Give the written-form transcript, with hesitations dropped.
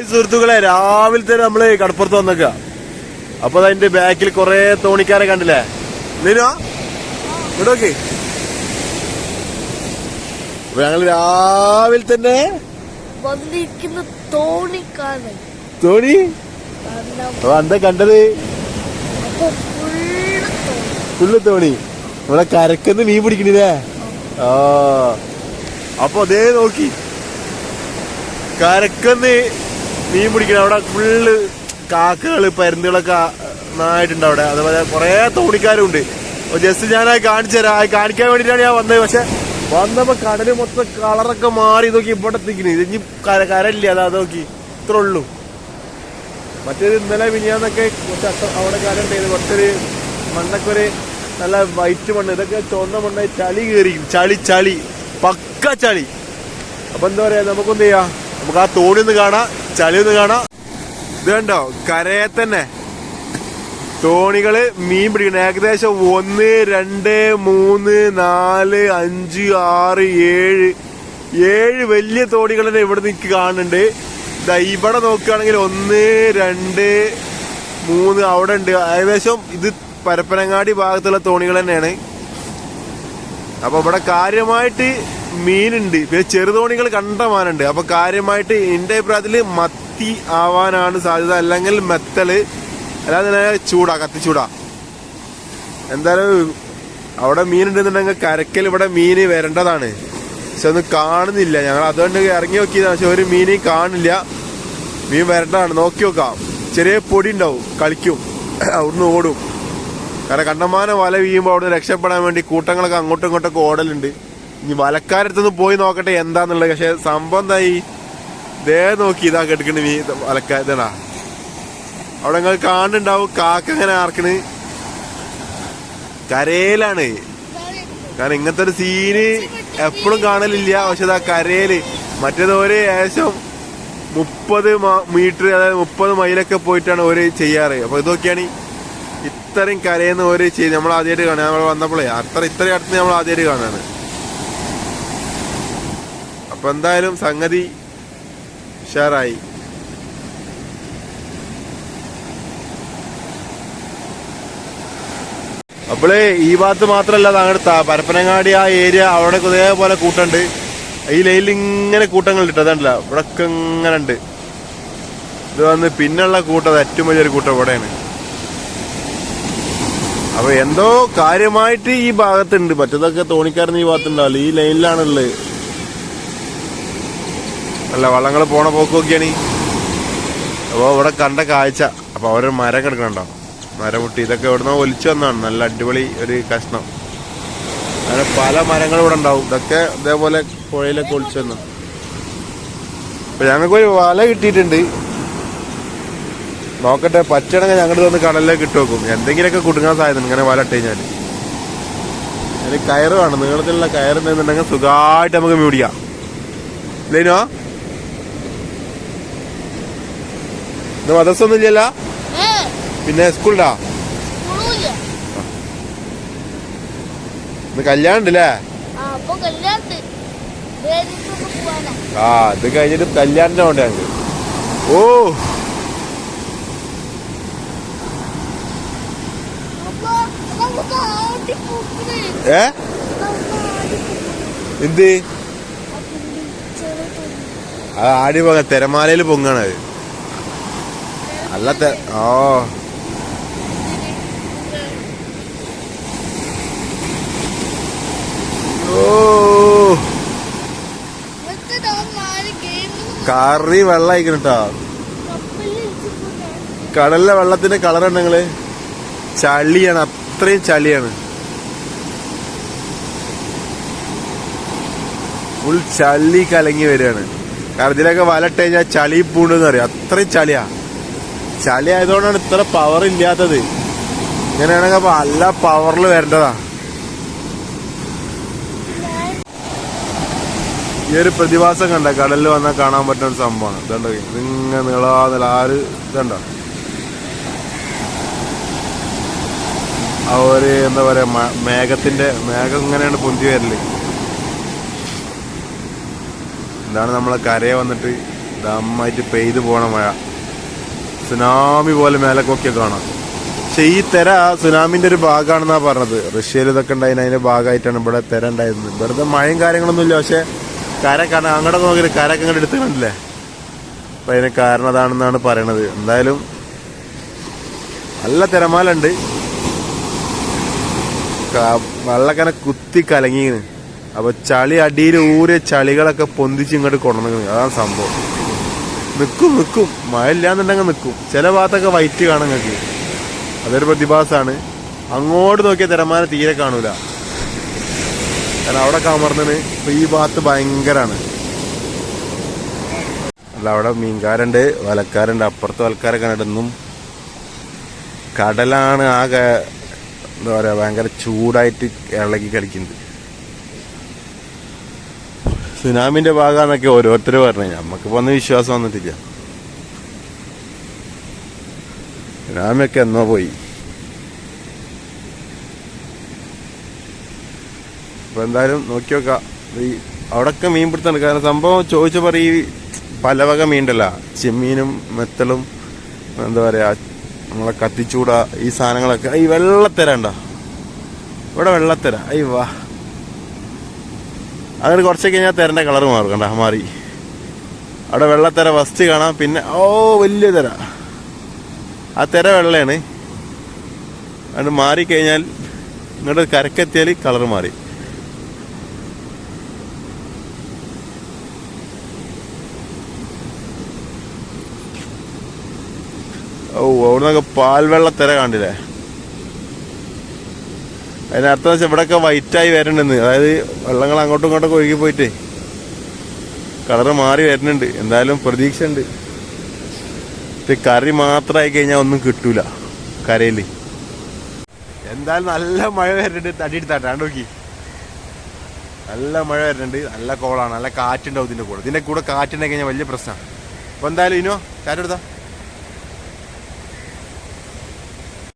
സുഹൃത്തുക്കളെ, രാവിലെ തന്നെ നമ്മള് കടപ്പുറത്ത് വന്നേക്ക. അപ്പൊ അതിന്റെ ബാക്കിൽ കൊറേ തോണിക്കാരെ കണ്ടില്ലേ? നീനോ ഇവിടോക്കെ ഞങ്ങള് രാവിലെ തന്നെ തോണി എന്താ കണ്ടത്? ഫുള്ള് തോണി. ഇവിടെ കരക്കെന്ന് മീൻ പിടിക്കണില്ലേ? ആ അപ്പൊ അതേ നോക്കി കരക്കെന്ന് മീൻ പിടിക്കണം. അവിടെ ഫുള്ള് കാക്കകള് പരുന്തുകളൊക്കെ നന്നായിട്ടുണ്ട് അവിടെ. അതുപോലെ കുറെ തോണിക്കാരും ഉണ്ട്. അപ്പൊ ജസ്റ്റ് ഞാൻ കാണിച്ചു തരാം. കാണിക്കാൻ വേണ്ടിയിട്ടാണ് ഞാൻ വന്നത്. പക്ഷെ വന്നപ്പോ കടല് മൊത്തം കളറൊക്കെ മാറി. നോക്കി ഇവിടെ എത്തിക്കണേ. ഇത് ഇനി കരയില്ല. അതാ നോക്കി ഇത്ര ഉള്ളൂ. മറ്റേത് ഇന്നലെ മിനിയാന്നൊക്കെ കുറച്ച് അവിടെ കരം ഉണ്ടായത്. കുറച്ചൊരു മണ്ണൊക്കെ ഒരു നല്ല വൈറ്റ് മണ്ണ്. ഇതൊക്കെ ചുവന്ന മണ്ണായി ചളി കയറിക്കും. ചളി പക്ക ചളി. അപ്പൊ എന്താ പറയാ, നമുക്കൊന്ത് ചെയ്യാം, നമുക്ക് ആ തോണി ഒന്ന് കാണാം, ചളി ഒന്ന് കാണാം. ഇത് കണ്ടോ, കരയെ തന്നെ തോണികള് മീൻ പിടിക്കണം. ഏകദേശം 1 2 3 4 5 6 7 വലിയ തോണികൾ തന്നെ ഇവിടെ നിൽക്ക് കാണുന്നുണ്ട്. ഇവിടെ നോക്കുകയാണെങ്കിൽ 1 2 3 അവിടെ ഉണ്ട്. ഏകദേശം ഇത് പരപ്പനങ്ങാടി ഭാഗത്തുള്ള തോണികൾ തന്നെയാണ്. അപ്പൊ ഇവിടെ കാര്യമായിട്ട് മീനുണ്ട്. പിന്നെ ചെറുതോണികൾ കണ്ടമാനുണ്ട്. അപ്പൊ കാര്യമായിട്ട് എന്റെ അഭിപ്രായത്തില് മത്തി ആവാനാണ് സാധ്യത, അല്ലെങ്കിൽ മെത്തല്, അല്ലാതെ കത്തിച്ചൂടാ. എന്തായാലും അവിടെ മീനുണ്ടെന്നുണ്ടെങ്കിൽ കരക്കൽ ഇവിടെ മീന് വരേണ്ടതാണ്. പക്ഷെ ഒന്നും കാണുന്നില്ല. ഞങ്ങൾ അതുകൊണ്ട് ഇറങ്ങി നോക്കിയതാണ്. പക്ഷെ ഒരു മീന് കാണില്ല. മീൻ വരേണ്ടതാണ്. നോക്കി നോക്കാം. ചെറിയ പൊടി ഉണ്ടാവും, കളിക്കും, അവിടുന്ന് ഓടും. കാരണം കണ്ടമാനം വല വീഴുമ്പോൾ അവിടുന്ന് രക്ഷപ്പെടാൻ വേണ്ടി കൂട്ടങ്ങളൊക്കെ അങ്ങോട്ടും ഇങ്ങോട്ടൊക്കെ ഓടലുണ്ട്. ഇനി വലക്കാരടുത്തൊന്ന് പോയി നോക്കട്ടെ എന്താന്നുള്ളത്. പക്ഷെ സംഭവം എന്തായി, ദേ നോക്കി ഇതാ കെടുക്കണ മീ ഇതാ അവിടെ നിങ്ങൾ കാണുന്നുണ്ടാവും. കാക്ക ഇങ്ങനെ ആർക്കണ് കരയിലാണ്. കാരണം ഇങ്ങനത്തെ ഒരു സീന് എപ്പോഴും കാണലില്ല. പക്ഷെ ഇതാ കരയില്. മറ്റേത് ഒരു ഏകദേശം 30 മീറ്റർ, അതായത് 30 മൈലൊക്കെ പോയിട്ടാണ് ഓര് ചെയ്യാറ്. അപ്പൊ ഇതൊക്കെയാണ് ഇത്രയും കരയെന്ന് ഓര് ചെയ്ത് നമ്മൾ ആദ്യമായിട്ട് കാണാൻ. നമ്മൾ വന്നപ്പോഴേ ഇത്രയും അടുത്ത് നമ്മൾ ആദ്യമായിട്ട് കാണാണ്. അപ്പൊ എന്തായാലും സംഗതി ഉഷാറായി. അപ്പോളേ ഈ ഭാഗത്ത് മാത്രല്ല, അങ്ങോട്ട് പരപ്പനങ്ങാടി ആ ഏരിയ അവിടെ ഇതേപോലെ കൂട്ടുണ്ട്. ഈ ലൈനിൽ ഇങ്ങനെ കൂട്ടങ്ങൾ ഇട്ട് അതല്ല, ഇവിടെ ഒക്കെ ഇങ്ങനെ ഉണ്ട്. ഇത് വന്ന് പിന്നുള്ള കൂട്ടം, ഏറ്റവും വലിയൊരു കൂട്ടം ഇവിടെയാണ്. അപ്പൊ എന്തോ കാര്യമായിട്ട് ഈ ഭാഗത്തുണ്ട്. മറ്റേതൊക്കെ തോണിക്കാരൻ ഈ ഭാഗത്തുണ്ടാവില്ല. ഈ ലൈനിലാണുള്ളത്. അല്ല, വള്ളങ്ങൾ പോണ പോക്ക് നോക്കിയാണ്. അപ്പൊ ഇവിടെ കണ്ട കാഴ്ച. അപ്പൊ അവരൊരു മരം കിടക്കണുണ്ടോ, മരമുട്ടി. ഇതൊക്കെ ഇവിടുന്ന് ഒലിച്ചു വന്നതാണ്. നല്ല അടിപൊളി ഒരു കഷ്ണം. അങ്ങനെ പല മരങ്ങളും ഇവിടെ ഉണ്ടാവും. ഇതൊക്കെ ഇതേപോലെ പുഴയിലൊക്കെ ഒലിച്ചു വന്നു. അപ്പൊ ഞങ്ങൾക്കൊരു വല കിട്ടിയിട്ടുണ്ട്. നോക്കട്ടെ, പറ്റണമെങ്കിൽ ഞങ്ങളുടെ ഒന്ന് കടലിലേക്ക് ഇട്ട് വെക്കും. എന്തെങ്കിലുമൊക്കെ കുടുങ്ങാൻ സാധ്യത ഇങ്ങനെ വല ഇട്ട് കഴിഞ്ഞാൽ. അതിന് കയറ് വേണം, നീളത്തിലുള്ള കയറ് നിന്നുണ്ടെങ്കിൽ സുഖമായിട്ട് നമുക്ക് മീടിക്കാം. ഇല്ലേനോ ഇന്ന് മദ്രസൊന്നും ഇല്ലല്ലോ? പിന്നെ സ്കൂളിലാ ഇന്ന് കല്യാണം ഉണ്ടല്ലേ? ആ, ഇത് കഴിഞ്ഞിട്ട് കല്യാണത്തിന് വേണ്ട ഞങ്ങൾക്ക്. ഓ, എന്ത് അത് ആടി പോക തിരമാലയിൽ പൊങ്ങാണത്. അല്ല ഓ, കറി വെള്ളം അയക്കണട്ടോ. കടലിലെ വെള്ളത്തിന്റെ കളർ ഉണ്ടെങ്കില് ചളിയാണ്, അത്രയും ചളിയാണ്. ഫുൾ ചളി കലങ്ങി വരികയാണ്. കാരണം ഇതിലൊക്കെ വലട്ട് കഴിഞ്ഞാൽ ചളി പൂണ്ടെന്ന് അറിയാം. അത്രയും ചളിയാ. ചളി ആയതുകൊണ്ടാണ് ഇത്ര പവർ ഇല്ലാത്തത്. ഇങ്ങനെയാണെങ്കിൽ അപ്പൊ നല്ല പവറിൽ വരേണ്ടതാ. ഈ ഒരു പ്രതിഭാസം കണ്ട കടലിൽ വന്നാൽ കാണാൻ പറ്റുന്ന ഒരു സംഭവമാണ്. ഇതുണ്ടോ, ഇതിങ്ങനെ നീളാന്നില്ല ആര് ഇതുണ്ടോ. ആ ഒരു എന്താ പറയാ, മേഘം ഇങ്ങനെയാണ് പൊന്തി വരല്. ഇതാണ് നമ്മളെ കരയെ വന്നിട്ട് ദമ്മായിട്ട് പെയ്തു പോണ മഴ, സുനാമി പോലെ മേലക്കൊക്കെ കാണാം. പക്ഷെ ഈ തെര സുനാമിന്റെ ഒരു ഭാഗമാണെന്നാ പറഞ്ഞത്. റഷ്യയിൽ ഇതൊക്കെ ഉണ്ടായിരുന്നു, അതിന്റെ ഭാഗമായിട്ടാണ് ഇവിടെ തെര ഉണ്ടായിരുന്നത്. വെറുതെ മഴയും കാര്യങ്ങളൊന്നും ഇല്ല, പക്ഷെ കര കാണാൻ അങ്ങോട്ട് നോക്കിയിട്ട് കരൊക്കെ അങ്ങോട്ട് എടുത്ത് കണ്ടില്ലേ. അപ്പൊ അതിന് കാരണം അതാണെന്നാണ് പറയണത്. എന്തായാലും നല്ല തിരമാലുണ്ട്, വെള്ളക്കനെ കുത്തി കലങ്ങിന്. അപ്പൊ ചളി അടിയിൽ ഊരിയ ചളികളൊക്കെ പൊന്തിച്ച് ഇങ്ങോട്ട് കൊണ്ടുവന്നു. അതാണ് സംഭവം. നിൽക്കും മഴ ഇല്ലാന്നുണ്ടെങ്കിൽ നിൽക്കും. ചില ഭാഗത്തൊക്കെ വൈറ്റ് കാണാൻ നിങ്ങൾക്ക്, അതൊരു പ്രതിഭാസമാണ്. അങ്ങോട്ട് നോക്കിയ തിരമാല തീരെ കാണൂല, കാരണം അവിടെ കമർന്നിന്. ഇപ്പൊ ഈ ഭാഗത്ത് ഭയങ്കരാണ്. അല്ല, അവിടെ മീൻകാരുണ്ട്, വലക്കാരുണ്ട്. അപ്പുറത്ത് വലക്കാരൊക്കെ ഇടുന്നും. കടലാണ് ആകെ എന്താ പറയാ ഭയങ്കര ചൂടായിട്ട് ഇളകി കളിക്കുന്നത്. സുനാമിന്റെ ഭാഗമാണെന്നൊക്കെ ഓരോരുത്തർ പറഞ്ഞു, നമുക്കിപ്പോ ഒന്നും വിശ്വാസം വന്നിട്ടില്ല. സുനാമിയൊക്കെ എന്നോ പോയി. അപ്പൊ എന്തായാലും നോക്കി നോക്കാം. ഈ അവിടൊക്കെ മീൻ പിടുത്താണ്. കാരണം സംഭവം ചോദിച്ചപ്പോൾ ഈ പല വക മീനുണ്ടല്ല, ചെമ്മീനും മെത്തലും എന്താ പറയാ നമ്മളെ കത്തിച്ചൂട, ഈ സാധനങ്ങളൊക്കെ. ഈ വെള്ളത്തര ഉണ്ടോ ഇവിടെ? വെള്ളത്തര വാ. അങ്ങനെ കുറച്ചൊക്കെ കഴിഞ്ഞാൽ തെരന്റെ കളർ മാറും. കണ്ട മാറി. അവിടെ വെള്ളത്തര ഫസ്റ്റ് കാണാം. പിന്നെ വലിയ തെര, ആ തെര വെള്ളയാണ്. അത് മാറിക്കഴിഞ്ഞാൽ ഇങ്ങോട്ട് കരക്കെത്തിയാൽ കളർ മാറി. അവിടെ നിന്നൊക്കെ പാൽവെള്ളത്തിര കണ്ടില്ലേ. അതിനർത്ഥം വെച്ചാൽ ഇവിടെയൊക്കെ വൈറ്റായി വരണ്ടെന്ന്. അതായത് വെള്ളങ്ങൾ അങ്ങോട്ടും ഇങ്ങോട്ടൊക്കെ ഒഴുകി പോയിട്ട് കളറ് മാറി വരുന്നുണ്ട്. എന്തായാലും പ്രതീക്ഷ ഉണ്ട്. കറി മാത്രമായി കഴിഞ്ഞാൽ ഒന്നും കിട്ടൂല കരയില്. എന്തായാലും നല്ല മഴ വരുന്നുണ്ട്. തടിയെടുത്താട്ടാ നോക്കി, നല്ല മഴ വരുന്നുണ്ട്. നല്ല കോളാണ്, നല്ല കാറ്റുണ്ടാവും ഇതിന്റെ കൂടെ. ഇതിന്റെ കൂടെ കാറ്റുണ്ടായി കഴിഞ്ഞാൽ വലിയ പ്രശ്നമാണ്. അപ്പൊ എന്തായാലും ഇനോ ചാറ്റെടുത്താ.